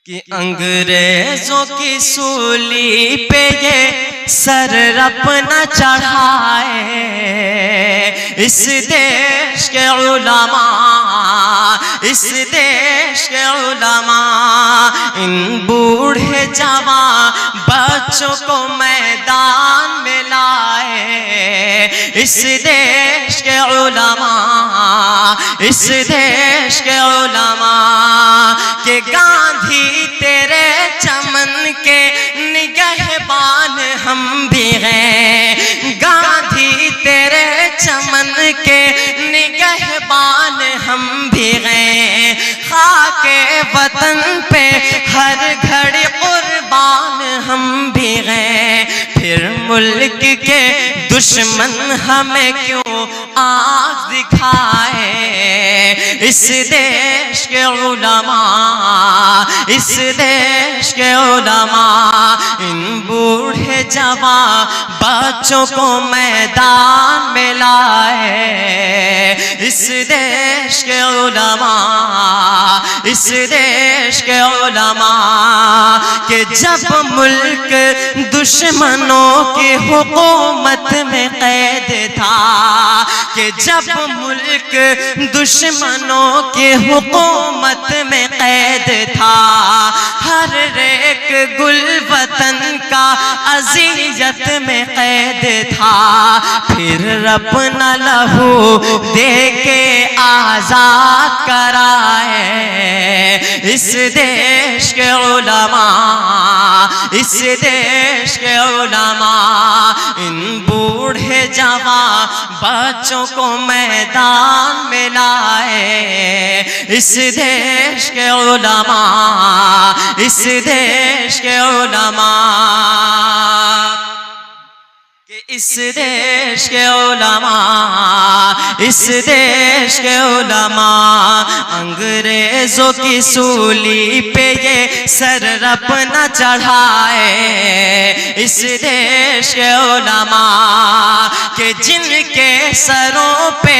کہ انگریزوں کی سولی پہ یہ سر اپنا چڑھائے، اس دیش کے علماء، اس دیش کے علماء ان بوڑھے جوان بچوں کو میدان میں لائے، اس دیش کے علماء، اس دیش کے علماء کہ گاندھی تیرے چمن کے نگہبان ہم بھی ہیں، گاندھی تیرے چمن کے نگہبان ہم بھی ہیں، خاک وطن پہ ہر گھڑی قربان ہم بھی ہیں، پھر ملک کے دشمن ہمیں کیوں آنکھ دکھائے، اس دیش کے علماء، اس دیش کے علماء ان بوڑھے جوان بچوں کو میدان میں لائے، اس دیش کے علماء، اس دیش کے علماء کہ جب ملک دشمنوں کی حکومت میں قید تھا، کہ جب ملک دشمنوں کی حکومت میں قید تھا، ہر ایک گل وطن کا اذیت میں قید تھا، پھر اپنا لہو دے کے آزاد کرائے، اس دیش کے علماء، اس دیش کے علماء ان بوڑھے جوان بچوں کو میدان میں لائے، اس دیش کے علماء، اس دیش کے علماء کہ اس دیش کے علماء، اس دیش کے علماء انگریزوں کی سولی پہ یہ سر اپنا چڑھائے، اس دیش کے علماء کہ جن کے سروں پہ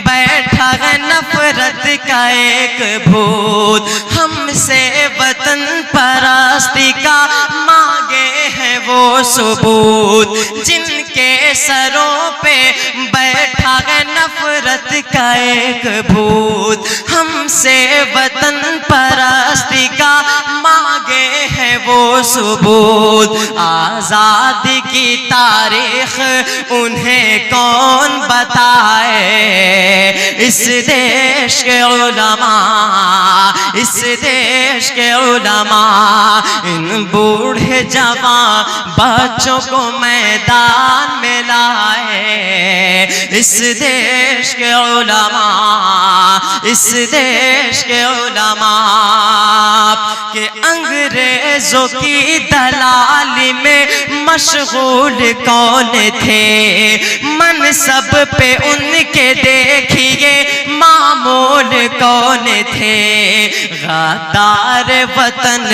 بیٹھا ہے نفرت کا ایک بھوت، ہم سے وطن پرستی کا مانگے ہیں وہ ثبوت، جن کے سروں پہ بیٹھا ہے نفرت کا ایک بھوت، ہم سے وطن پرستی کا مانگے ہیں وہ ثبوت، آزادی کی تاریخ انہیں کون بتائے، اس دیش کے علماء، اس دیش کے علماء ان بوڑھے جوان بچوں کو میدان میں لائے، اس دیش کے علماء، اس دیش کے علماء کہ انگریزوں کی دلالی میں مشغول کون تھے، منصب پہ ان کے دیکھیے معمول کون تھے، غدار وطن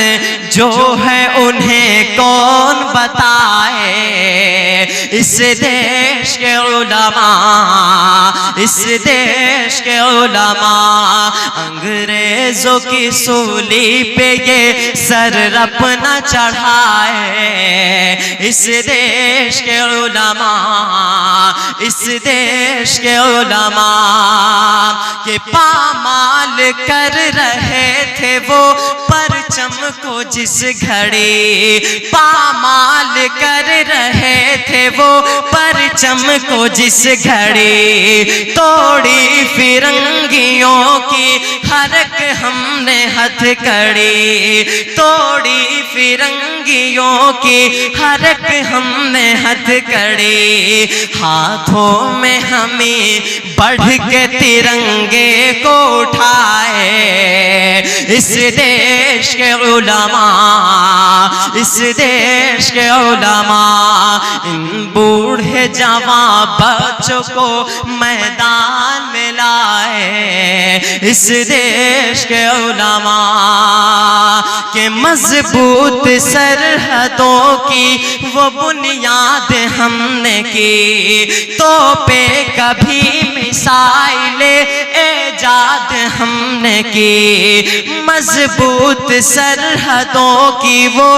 جو ہے انہیں کون بتائے، اس دیش کے علماء، اس دیش کے علماء انگریزوں کی سولی پہ یہ سر اپنا چڑھائے، اس دیش کے علماء، اس دیش کے علماء کہ پامال کر رہے تھے وہ پرچم کو جس گھڑی، پامال کر رہے تھے وہ پرچم کو جس گھڑی، توڑی فرنگیوں کی حرک ہم نے ہتھ کڑی، توڑی فرنگیوں کی حرک ہم نے ہتھ کڑی، ہاتھوں میں ہمیں بڑھ کے ترنگے کو اٹھائے، اس دیش کے علماء، اس دیش کے علماء ان بوڑھے جوان بچوں کو میدان میں لائے، اس دیش کے علماء کہ مضبوط سرحدوں کی وہ بنیاد ہم نے کی، توپے کبھی میسائل ایجاد ہم نے کی، مضبوط بت سرحدوں کی وہ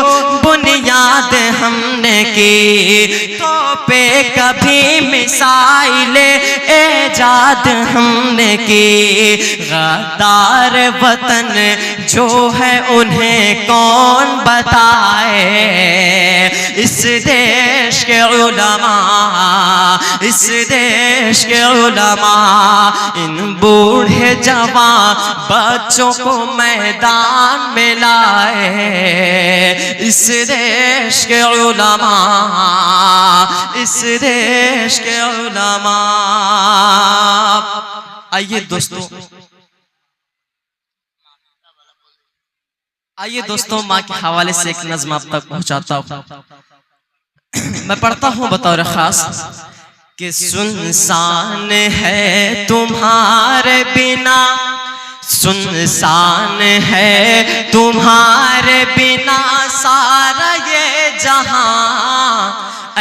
بنیاد ہم نے کی، تو پہ کبھی مسائل ایجاد ہم نے کی، غدار وطن جو ہے انہیں کون بتائے، اس دیش کے علماء، اس دیش کے علماء ان بوڑھے جوان بچوں کو میدان میں لائے، اس دیش کے علماء، اس دیش کے علماء۔ آئیے دوستوں ماں کے حوالے سے ایک نظم آپ تک پہنچاتا ہوں، میں پڑھتا ہوں بطور خاص کہ سنسان ہے تمہارے بنا، سنسان ہے تمہارے بنا سارا یہ جہاں،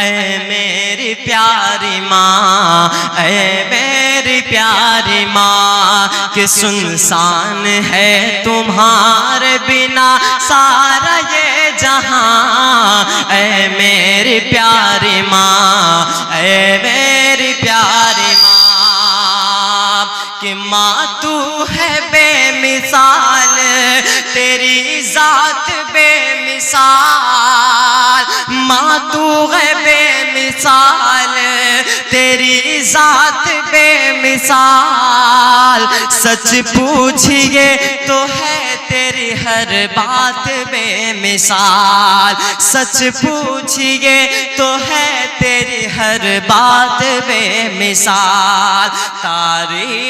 اے میری پیاری ماں، اے میری پیاری ماں، کہ سنسان ہے تمہارے بنا سارا یہ جہاں، اے میری پیاری ماں، اے میری پیاری ماں، کہ ماں تو ہے بے مثال، تیری ذات بے مثال، ماں تو ہے بے مثال، تیری ذات بے مثال، سچ پوچھئے تو ہے تیری ہر بات بے مثال، سچ پوچھئے تو ہے تیری ہر بات بے مثال، تعریف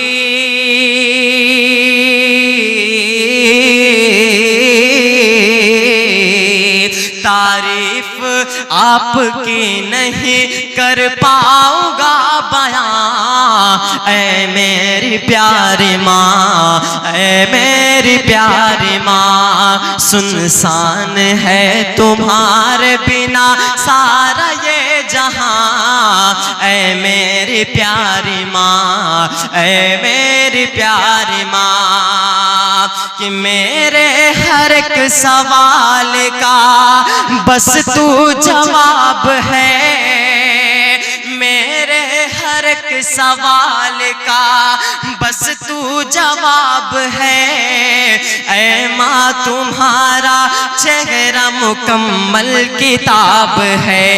آپ کی نہیں کر پاؤں گا بیان، اے میری پیاری ماں، اے میری پیاری ماں، سنسان ہے تمہارے بنا سارا یہ جہاں، اے میری پیاری ماں، اے میری پیاری ماں، کہ میرے ہر ایک سوال کا بس تو جواب ہے، میرے ہر ایک سوال کا بس تو جواب ہے، اے ماں تمہارا چہرہ مکمل کتاب ہے،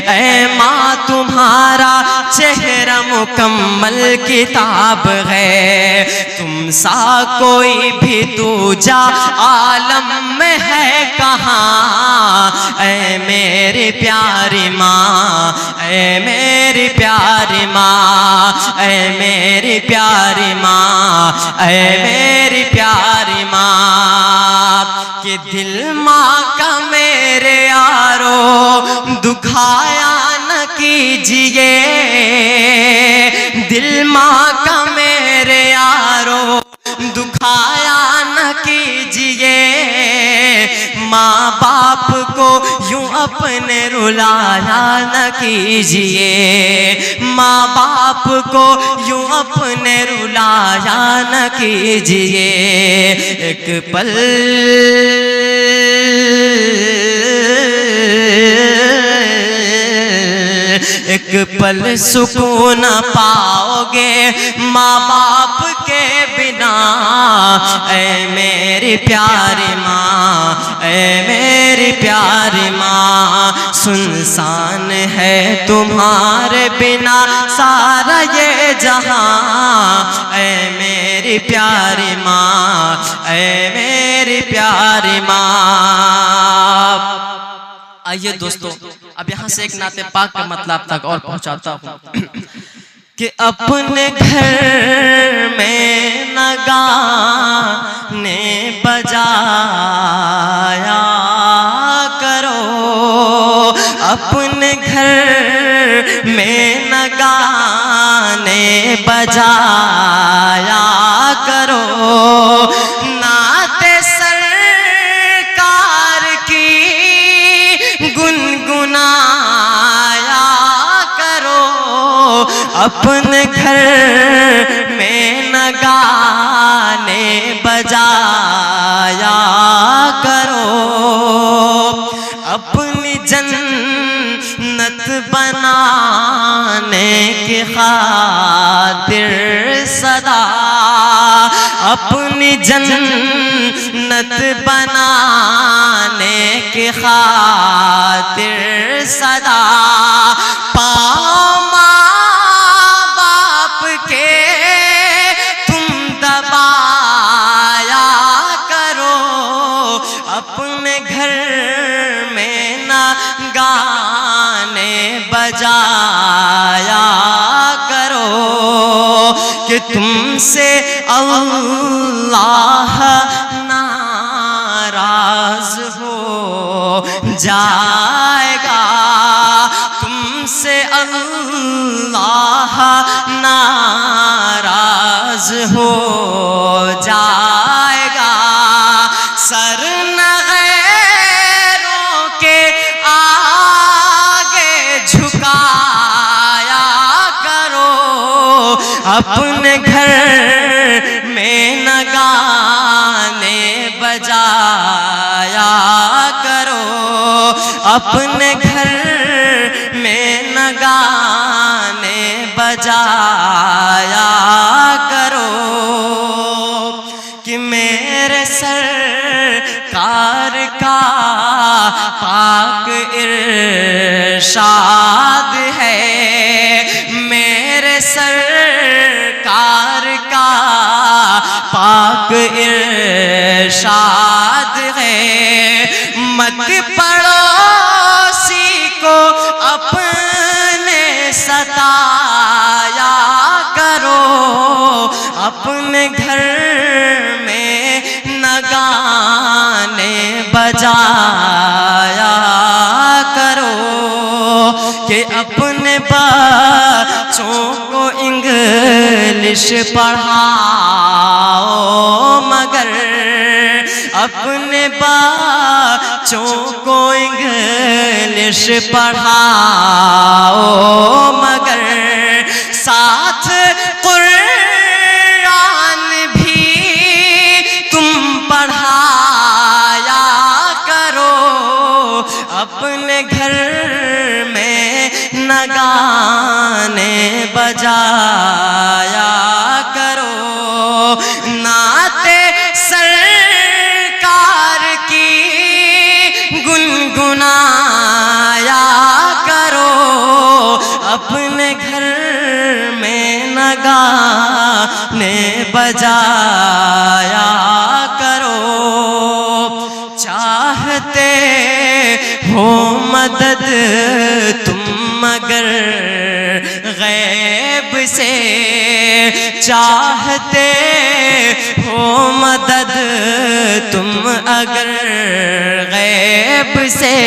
اے ماں تمہارا چہرہ مکمل کتاب ہے، تم سا کوئی بھی دوجا عالم میں ہے کہاں، اے میری پیاری ماں، اے میری پیاری ماں، اے میری پیاری ماں، اے میری پیاری ماں، کہ دل ماں کا میرے یارو دکھایا نہ کیجئے، دل ماں کا میرے یارو دکھایا نہ کیجئے، ماں باپ کو یوں اپنے رلایا نہ کیجئے، ماں باپ کو یوں اپنے رلایا نہ کیجئے، ایک پل ایک پل سکون پاؤ گے ماں باپ کے بنا، اے میری پیاری ماں، اے میری پیاری ماں، سنسان ہے تمہارے بنا سارا یہ جہاں، اے میری پیاری ماں، اے میری پیاری ماں۔ آئیے دوستو اب یہاں سے ایک نعت پاک کا مطلب تک اور پہنچاتا ہوں کہ اپنے گھر میں نہ گانے بجایا کرو، اپنے گھر میں نہ گانے بجایا کرو، نعت سرکار کی گنگنایا کرو، اپنے گھر میں نہ گانے بجایا خاطر صدا، اپنی جنت بنانے کی خاطر صدا، پاؤں ماں باپ کے تم دبایا کرو، اپنے گھر میں نہ گانے بجایا کرو، کہ تم سے اللہ ناراض ہو جائے گا، تم سے اللہ ناراض ہو جائے گا، سر نہ غیروں کے آگے جھکایا کرو، اپنے گھر میں نہ گانے بجایا کرو، اپنے گھر میں نہ گانے بجایا کرو، کہ میرے سرکار کا پاک ارشاد ہے، میرے سرکار کا پاک ارشاد ہے، مت پڑوسی کو اپنے ستایا کرو، اپنے گھر میں نہ گانے بجایا کرو، کہ اپنے بچوں کو انگلش پڑھاؤ، مگر اپنے بچوں کو انگلش پڑھاؤ، مگر ساتھ قرآن بھی تم پڑھایا کرو، اپنے گھر میں نہ گانے بجایا کرو، نعت سرکار کی گنگنایا کرو، اپنے گھر میں نہ گانے بجایا کرو، چاہتے ہو مدد تم مگر غیب سے، چاہتے ہو مدد تم اگر غیب سے،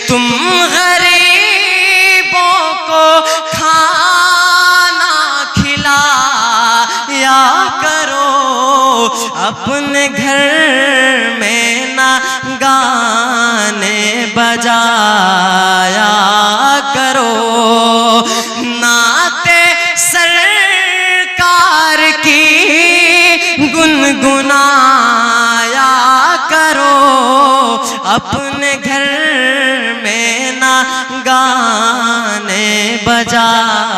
تم غریبوں کو کھانا کھلایا کرو، اپنے گھر میں نہ گانے بجایا کرو، نعت سرکار کی گنگنایا کرو، اپنے گھر میں نہ گانے بجایا